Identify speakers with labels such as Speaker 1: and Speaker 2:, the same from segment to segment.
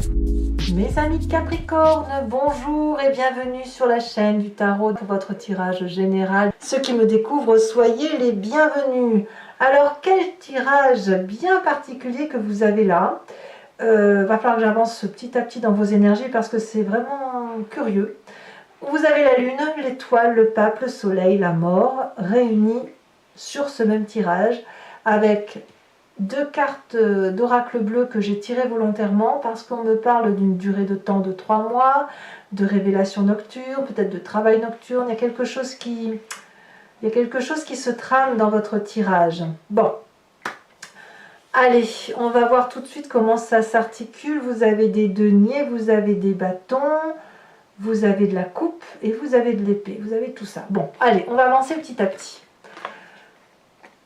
Speaker 1: Mes amis de Capricorne, bonjour et bienvenue sur la chaîne du tarot pour votre tirage général. Ceux qui me découvrent, soyez les bienvenus. Alors, quel tirage bien particulier que vous avez là. Va falloir que j'avance petit à petit dans vos énergies parce que c'est vraiment curieux. Vous avez la lune, l'étoile, le pape, le soleil, la mort, réunis sur ce même tirage avec deux cartes d'oracle bleu que j'ai tirées volontairement parce qu'on me parle d'une durée de temps de 3 mois, de révélation nocturne, peut-être de travail nocturne. Il y a quelque chose qui se trame dans votre tirage. Bon, allez, on va voir tout de suite comment ça s'articule. Vous avez des deniers, vous avez des bâtons, vous avez de la coupe et vous avez de l'épée. Vous avez tout ça. Bon, allez, on va avancer petit à petit.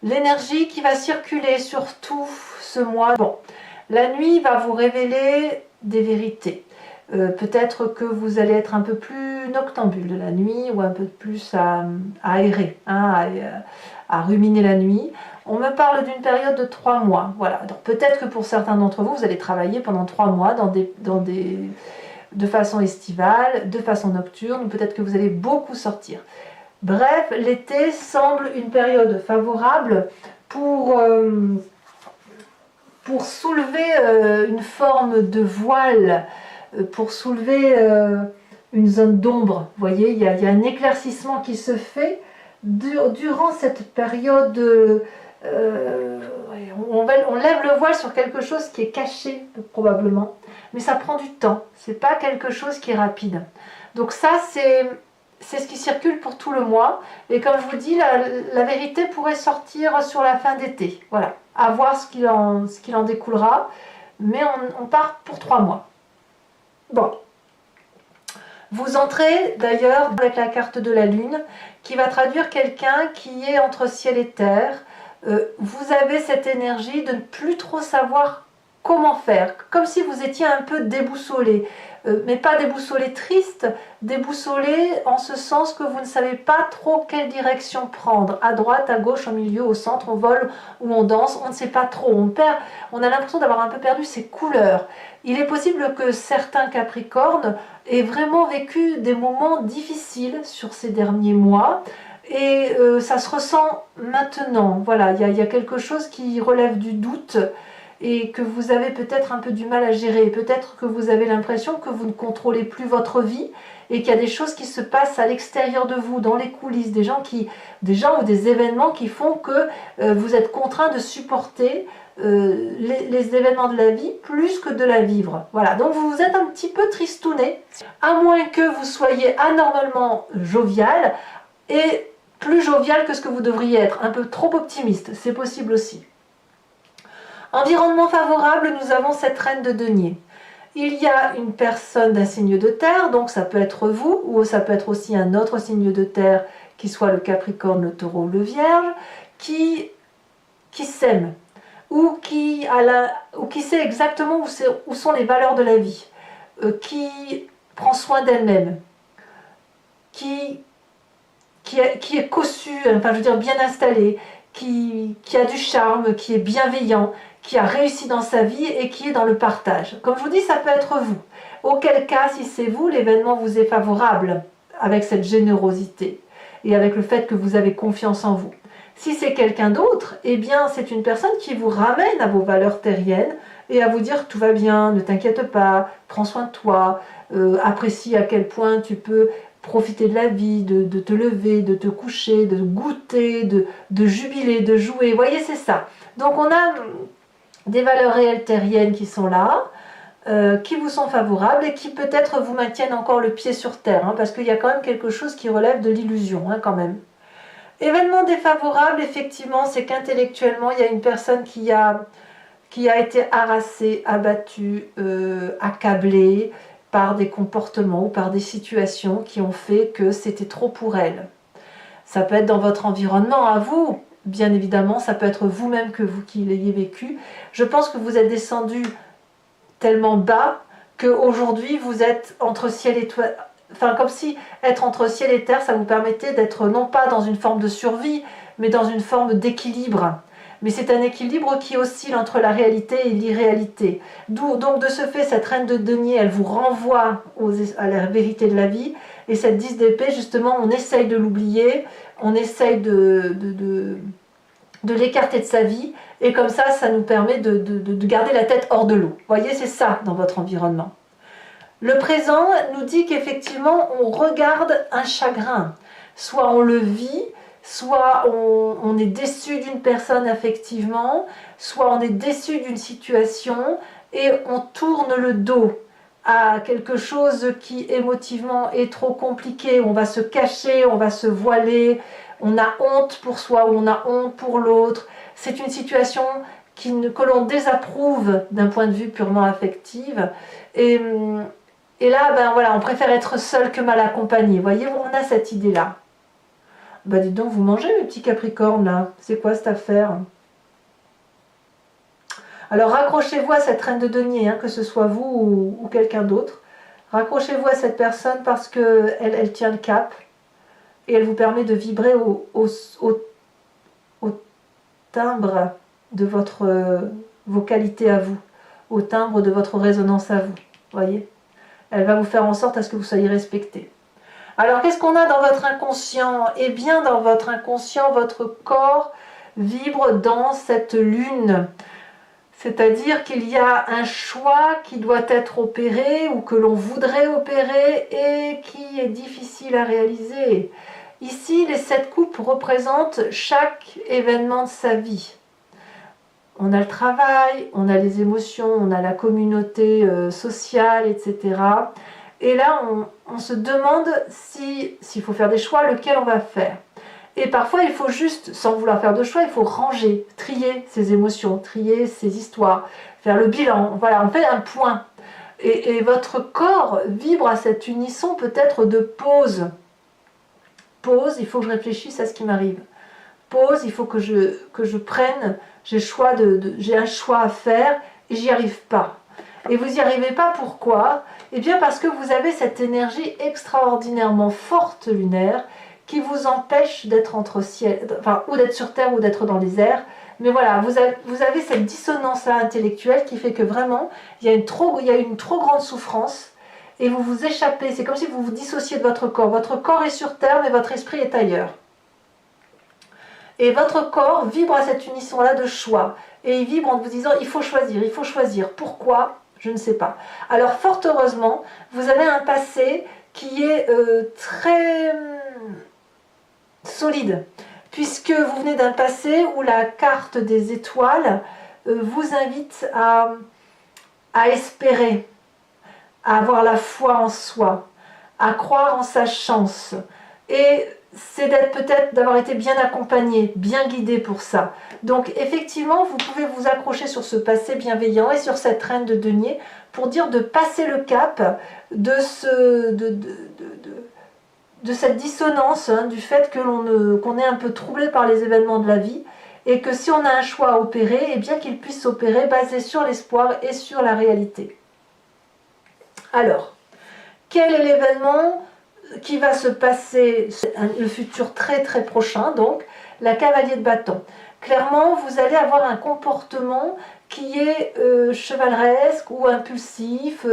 Speaker 1: L'énergie qui va circuler sur tout ce mois. Bon, la nuit va vous révéler des vérités. Peut-être que vous allez être un peu plus noctambule de la nuit ou un peu plus à aérer, hein, à ruminer la nuit. On me parle d'une période de 3 mois. Voilà. Donc peut-être que pour certains d'entre vous, vous allez travailler pendant 3 mois de façon estivale, de façon nocturne, ou peut-être que vous allez beaucoup sortir. Bref, l'été semble une période favorable pour soulever une forme de voile, pour soulever une zone d'ombre. Vous voyez, il y a un éclaircissement qui se fait durant cette période. On lève le voile sur quelque chose qui est caché, probablement, mais ça prend du temps. C'est pas quelque chose qui est rapide. Donc ça, c'est ce qui circule pour tout le mois. Et comme je vous dis, la vérité pourrait sortir sur la fin d'été. Voilà, à voir ce qu'il en découlera. Mais on part pour 3 mois. Bon. Vous entrez d'ailleurs avec la carte de la lune qui va traduire quelqu'un qui est entre ciel et terre. Vous avez cette énergie de ne plus trop savoir comment faire. Comme si vous étiez un peu déboussolé. Mais pas déboussolé triste, déboussolé en ce sens que vous ne savez pas trop quelle direction prendre, à droite, à gauche, au milieu, au centre, on vole ou on danse, on ne sait pas trop, on a l'impression d'avoir un peu perdu ses couleurs. Il est possible que certains Capricornes aient vraiment vécu des moments difficiles sur ces derniers mois, et ça se ressent maintenant. Voilà, il y a quelque chose qui relève du doute, et que vous avez peut-être un peu du mal à gérer. Peut-être que vous avez l'impression que vous ne contrôlez plus votre vie et qu'il y a des choses qui se passent à l'extérieur de vous, dans les coulisses, des gens ou des événements qui font que vous êtes contraint de supporter les événements de la vie plus que de la vivre. Voilà, donc vous vous êtes un petit peu tristouné, à moins que vous soyez anormalement jovial et plus jovial que ce que vous devriez être, un peu trop optimiste, c'est possible aussi. Environnement favorable, nous avons cette reine de denier. Il y a une personne d'un signe de terre, donc ça peut être vous, ou ça peut être aussi un autre signe de terre, qui soit le Capricorne, le Taureau ou le Vierge, qui s'aime, ou qui sait exactement où sont les valeurs de la vie, qui prend soin d'elle-même, qui est cossu, enfin je veux dire bien installé, qui a du charme, qui est bienveillant, qui a réussi dans sa vie et qui est dans le partage. Comme je vous dis, ça peut être vous. Auquel cas, si c'est vous, l'événement vous est favorable avec cette générosité et avec le fait que vous avez confiance en vous. Si c'est quelqu'un d'autre, eh bien c'est une personne qui vous ramène à vos valeurs terriennes et à vous dire tout va bien, ne t'inquiète pas, prends soin de toi, apprécie à quel point tu peux profiter de la vie, de te lever, de te coucher, de goûter, de jubiler, de jouer. Vous voyez, c'est ça. Donc on a des valeurs réelles terriennes qui sont là, qui vous sont favorables et qui peut-être vous maintiennent encore le pied sur terre, hein, parce qu'il y a quand même quelque chose qui relève de l'illusion, hein, quand même. Événement défavorable, effectivement, c'est qu'intellectuellement, il y a une personne qui a été harassée, abattue, accablée par des comportements ou par des situations qui ont fait que c'était trop pour elle. Ça peut être dans votre environnement à vous, bien évidemment, ça peut être vous-même qui l'ayez vécu. Je pense que vous êtes descendu tellement bas qu'aujourd'hui vous êtes entre ciel et terre. Enfin, comme si être entre ciel et terre, ça vous permettait d'être non pas dans une forme de survie, mais dans une forme d'équilibre. mais c'est un équilibre qui oscille entre la réalité et l'irréalité. Donc de ce fait, cette reine de denier, elle vous renvoie à la vérité de la vie, et cette 10 d'épée, justement, on essaye de l'oublier, on essaye de l'écarter de sa vie, et comme ça nous permet de garder la tête hors de l'eau. Vous voyez, c'est ça dans votre environnement. Le présent nous dit qu'effectivement, on regarde un chagrin. Soit on le vit, soit on est déçu d'une personne affectivement, soit on est déçu d'une situation, et on tourne le dos à quelque chose qui émotivement est trop compliqué. On va se cacher, on va se voiler, on a honte pour soi ou on a honte pour l'autre. C'est une situation que l'on désapprouve d'un point de vue purement affectif. Et là, ben voilà, on préfère être seul que mal accompagné. Vous voyez, on a cette idée-là. Ben dites donc, vous mangez mes petits capricornes là. C'est quoi cette affaire? Alors raccrochez-vous à cette reine de denier, hein, que ce soit vous ou quelqu'un d'autre. Raccrochez-vous à cette personne parce qu'elle tient le cap. Et elle vous permet de vibrer au timbre de votre vocalité à vous. Au timbre de votre résonance à vous. Voyez? Elle va vous faire en sorte à ce que vous soyez respecté. Alors, qu'est-ce qu'on a dans votre inconscient? Eh bien, dans votre inconscient, votre corps vibre dans cette lune. C'est-à-dire qu'il y a un choix qui doit être opéré ou que l'on voudrait opérer et qui est difficile à réaliser. Ici, les 7 coupes représentent chaque événement de sa vie. On a le travail, on a les émotions, on a la communauté sociale, etc. Et là, on se demande s'il faut faire des choix, lequel on va faire. Et parfois, il faut juste, sans vouloir faire de choix, il faut ranger, trier ses émotions, trier ses histoires, faire le bilan. Voilà, on fait un point. Et votre corps vibre à cet unisson peut-être de pause. Pause, il faut que je réfléchisse à ce qui m'arrive. Pause, il faut que je prenne, j'ai un choix à faire et j'y arrive pas. Et vous n'y arrivez pas, pourquoi? Eh bien parce que vous avez cette énergie extraordinairement forte lunaire qui vous empêche d'être entre ciel, enfin, ou d'être sur Terre ou d'être dans les airs. Mais voilà, vous avez cette dissonance-là intellectuelle qui fait que vraiment, il y a une trop grande souffrance et vous vous échappez. C'est comme si vous vous dissociez de votre corps. Votre corps est sur Terre, mais votre esprit est ailleurs. Et votre corps vibre à cette unisson-là de choix. Et il vibre en vous disant, il faut choisir, il faut choisir. Pourquoi? Je ne sais pas. Alors, fort heureusement, vous avez un passé qui est très solide. Puisque vous venez d'un passé où la carte des étoiles vous invite à espérer, à avoir la foi en soi, à croire en sa chance. Et c'est d'avoir été bien accompagné, bien guidé pour ça. Donc effectivement, vous pouvez vous accrocher sur ce passé bienveillant et sur cette reine de denier pour dire de passer le cap de cette dissonance, hein, du fait qu'on est un peu troublé par les événements de la vie et que si on a un choix à opérer, eh bien qu'il puisse s'opérer basé sur l'espoir et sur la réalité. Alors, quel est l'événement qui va se passer, le futur très très prochain, donc la cavalier de bâton. Clairement, vous allez avoir un comportement qui est chevaleresque ou impulsif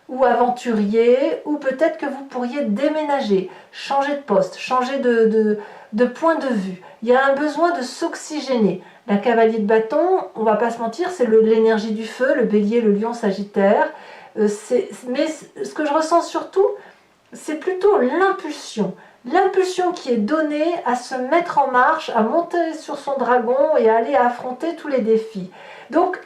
Speaker 1: ou aventurier, ou peut-être que vous pourriez déménager, changer de poste, changer de point de vue. Il y a un besoin de s'oxygéner. La cavalier de bâton, on va pas se mentir, c'est l'énergie du feu, le bélier, le lion, sagittaire. Mais ce que je ressens surtout, c'est plutôt l'impulsion. L'impulsion qui est donnée à se mettre en marche, à monter sur son dragon et à aller affronter tous les défis. Donc,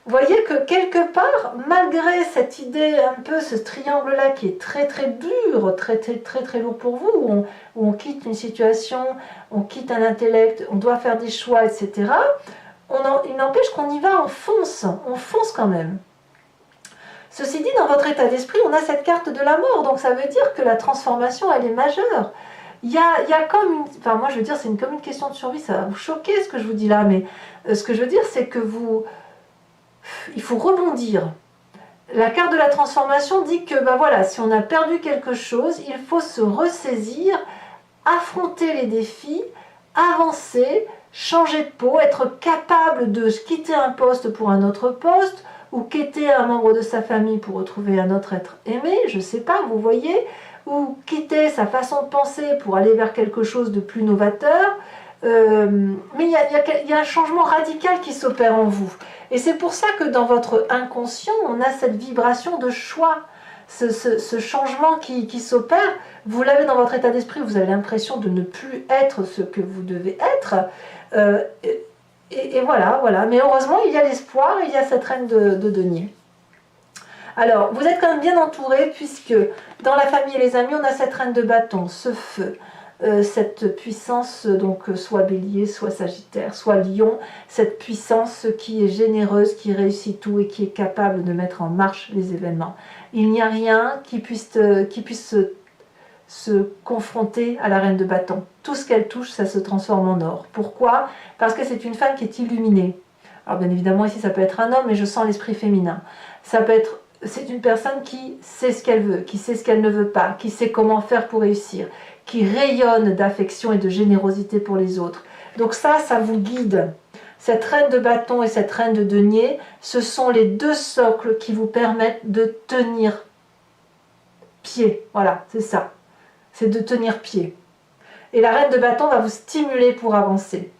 Speaker 1: vous voyez que quelque part, malgré cette idée, un peu ce triangle-là qui est très très dur, très très très très lourd pour vous, où on quitte une situation, on quitte un intellect, on doit faire des choix, etc., il n'empêche qu'on y va, on fonce quand même. Ceci dit, dans votre état d'esprit, on a cette carte de la mort, donc ça veut dire que la transformation, elle est majeure. Il y a comme une... Enfin, moi, je veux dire, c'est comme une question de survie, ça va vous choquer ce que je vous dis là, mais ce que je veux dire, c'est que il faut rebondir. La carte de la transformation dit que, ben voilà, si on a perdu quelque chose, il faut se ressaisir, affronter les défis, avancer, changer de peau, être capable de quitter un poste pour un autre poste, ou quitter un membre de sa famille pour retrouver un autre être aimé, je ne sais pas, vous voyez, ou quitter sa façon de penser pour aller vers quelque chose de plus novateur. Mais il y a un changement radical qui s'opère en vous. Et c'est pour ça que dans votre inconscient, on a cette vibration de choix, ce changement qui s'opère. Vous l'avez dans votre état d'esprit, vous avez l'impression de ne plus être ce que vous devez être. Et voilà. Mais heureusement, il y a l'espoir, il y a cette reine de denier. Alors, vous êtes quand même bien entouré, puisque dans la famille et les amis, on a cette reine de bâton, ce feu, cette puissance, donc soit bélier, soit sagittaire, soit lion, cette puissance qui est généreuse, qui réussit tout et qui est capable de mettre en marche les événements. Il n'y a rien qui puisse se confronter à la reine de bâton. Tout ce qu'elle touche, ça se transforme en or. Pourquoi? Parce que c'est une femme qui est illuminée. Alors bien évidemment, ici, ça peut être un homme, mais je sens l'esprit féminin. C'est une personne qui sait ce qu'elle veut, qui sait ce qu'elle ne veut pas, qui sait comment faire pour réussir, qui rayonne d'affection et de générosité pour les autres. Donc ça vous guide. Cette reine de bâton et cette reine de denier, ce sont les deux socles qui vous permettent de tenir pied. Voilà, c'est ça. C'est de tenir pied. Et la reine de bâton va vous stimuler pour avancer.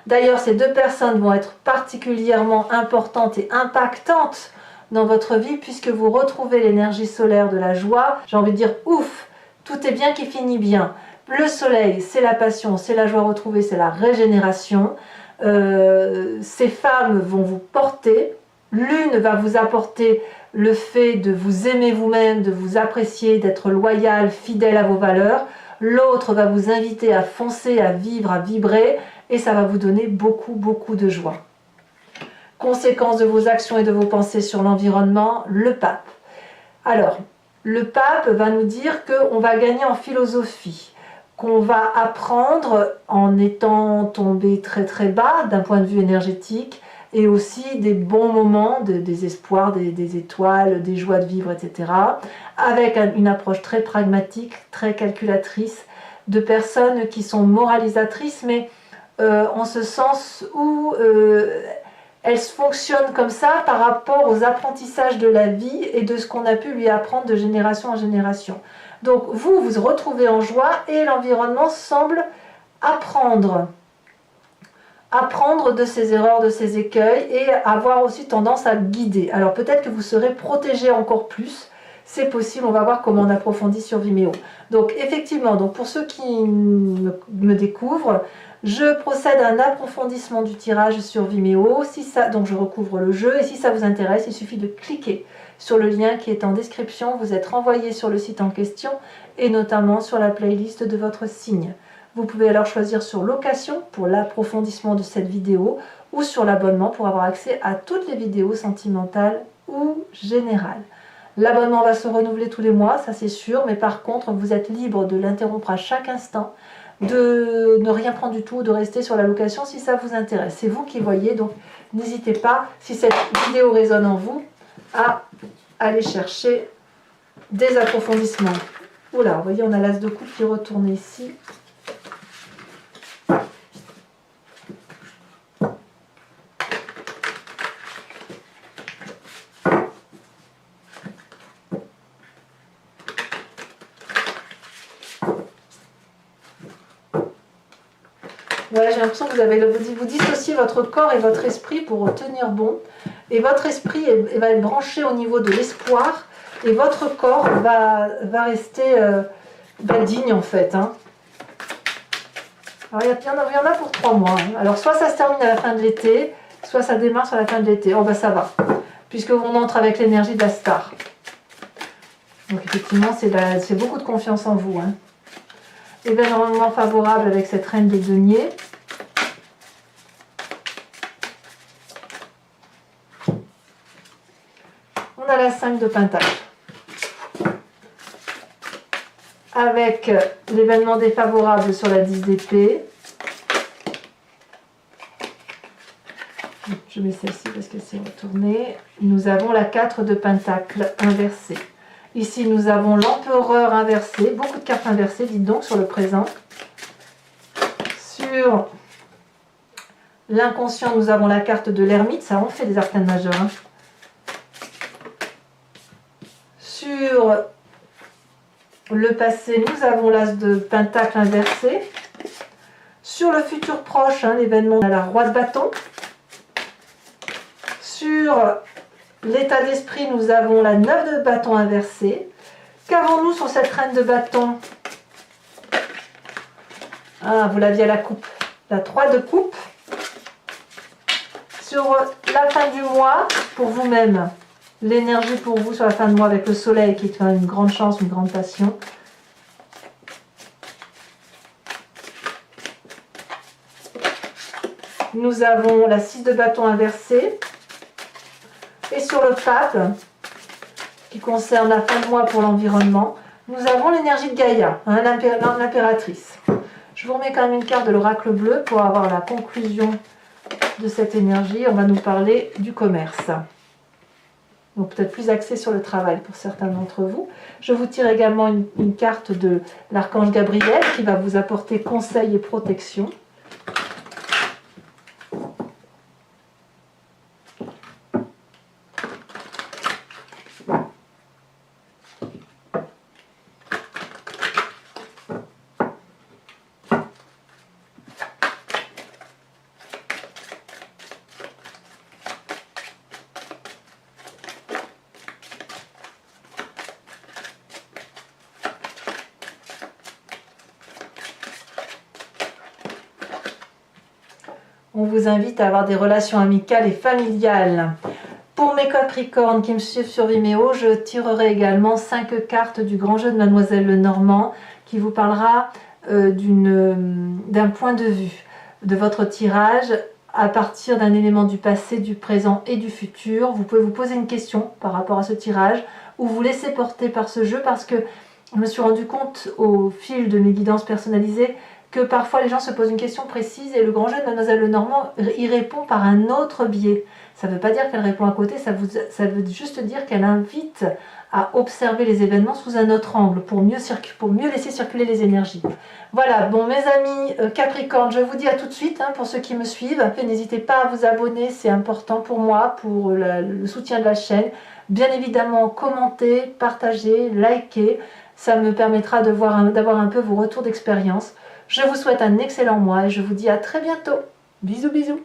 Speaker 1: D'ailleurs, ces deux personnes vont être particulièrement importantes et impactantes dans votre vie, puisque vous retrouvez l'énergie solaire de la joie. J'ai envie de dire, ouf, tout est bien qui finit bien. Le soleil, c'est la passion, c'est la joie retrouvée, c'est la régénération. Ces femmes vont vous porter. L'une va vous apporter le fait de vous aimer vous-même, de vous apprécier, d'être loyal, fidèle à vos valeurs. L'autre va vous inviter à foncer, à vivre, à vibrer, et ça va vous donner beaucoup, beaucoup de joie. Conséquence de vos actions et de vos pensées sur l'environnement, le pape. Alors, le pape va nous dire qu'on va gagner en philosophie, qu'on va apprendre en étant tombé très très bas d'un point de vue énergétique, et aussi des bons moments, des espoirs, des étoiles, des joies de vivre, etc. Avec une approche très pragmatique, très calculatrice, de personnes qui sont moralisatrices, mais en ce sens où elles fonctionnent comme ça par rapport aux apprentissages de la vie et de ce qu'on a pu lui apprendre de génération en génération. Donc vous vous retrouvez en joie et l'environnement semble apprendre de ses erreurs, de ses écueils, et avoir aussi tendance à guider. Alors peut-être que vous serez protégé encore plus, c'est possible, on va voir comment on approfondit sur Vimeo. Donc effectivement, pour ceux qui me découvrent, je procède à un approfondissement du tirage sur Vimeo, donc je recouvre le jeu, et si ça vous intéresse, il suffit de cliquer sur le lien qui est en description, vous êtes renvoyé sur le site en question, et notamment sur la playlist de votre signe. Vous pouvez alors choisir sur location pour l'approfondissement de cette vidéo ou sur l'abonnement pour avoir accès à toutes les vidéos sentimentales ou générales. L'abonnement va se renouveler tous les mois, ça c'est sûr, mais par contre vous êtes libre de l'interrompre à chaque instant, de ne rien prendre du tout, de rester sur la location si ça vous intéresse. C'est vous qui voyez, donc n'hésitez pas, si cette vidéo résonne en vous, à aller chercher des approfondissements. Oula, vous voyez, on a l'as de coupe qui retourne ici. Ouais, j'ai l'impression que vous dissociez votre corps et votre esprit pour tenir bon. Et votre esprit va être branché au niveau de l'espoir. Et votre corps va rester digne en fait. Hein. Alors il y en a pour 3 mois. Hein. Alors soit ça se termine à la fin de l'été, soit ça démarre sur la fin de l'été. Oh bah ça va. Puisque on entre avec l'énergie de la star. Donc effectivement, c'est beaucoup de confiance en vous. Hein. Événement favorable avec cette reine des deniers. On a la 5 de Pentacle. Avec l'événement défavorable sur la 10 d'épée. Je mets celle-ci parce qu'elle s'est retournée. Nous avons la 4 de Pentacle inversée. Ici, nous avons l'empereur inversé, beaucoup de cartes inversées, dites donc, sur le présent. Sur l'inconscient, nous avons la carte de l'ermite, ça on fait des arcanes majeures. Hein. Sur le passé, nous avons l'as de pentacle inversé. Sur le futur proche, hein, l'événement, on a la roi de bâton. Sur l'état d'esprit, nous avons la 9 de bâton inversée. Qu'avons-nous sur cette reine de bâton? Ah, vous l'aviez à la coupe. La 3 de coupe. Sur la fin du mois, pour vous-même, l'énergie pour vous sur la fin de mois avec le soleil qui est quand même une grande chance, une grande passion. Nous avons la 6 de bâton inversée. Et sur le pape, qui concerne la fin de mois pour l'environnement, nous avons l'énergie de Gaïa, hein, l'impératrice. Je vous remets quand même une carte de l'oracle bleu pour avoir la conclusion de cette énergie. On va nous parler du commerce. Donc peut-être plus axé sur le travail pour certains d'entre vous. Je vous tire également une carte de l'archange Gabriel qui va vous apporter conseil et protection. On vous invite à avoir des relations amicales et familiales. Pour mes Capricornes qui me suivent sur Vimeo, je tirerai également 5 cartes du grand jeu de Mademoiselle Lenormand qui vous parlera d'un point de vue de votre tirage à partir d'un élément du passé, du présent et du futur. Vous pouvez vous poser une question par rapport à ce tirage ou vous laisser porter par ce jeu parce que je me suis rendu compte au fil de mes guidances personnalisées que parfois les gens se posent une question précise et le grand jeu de Mademoiselle Lenormand y répond par un autre biais. Ça ne veut pas dire qu'elle répond à côté, ça veut juste dire qu'elle invite à observer les événements sous un autre angle pour mieux laisser circuler les énergies. Voilà, bon mes amis Capricorne, je vous dis à tout de suite hein, pour ceux qui me suivent. N'hésitez pas à vous abonner, c'est important pour moi, pour le soutien de la chaîne. Bien évidemment, commentez, partagez, likez, ça me permettra d'avoir un peu vos retours d'expérience. Je vous souhaite un excellent mois et je vous dis à très bientôt. Bisous bisous.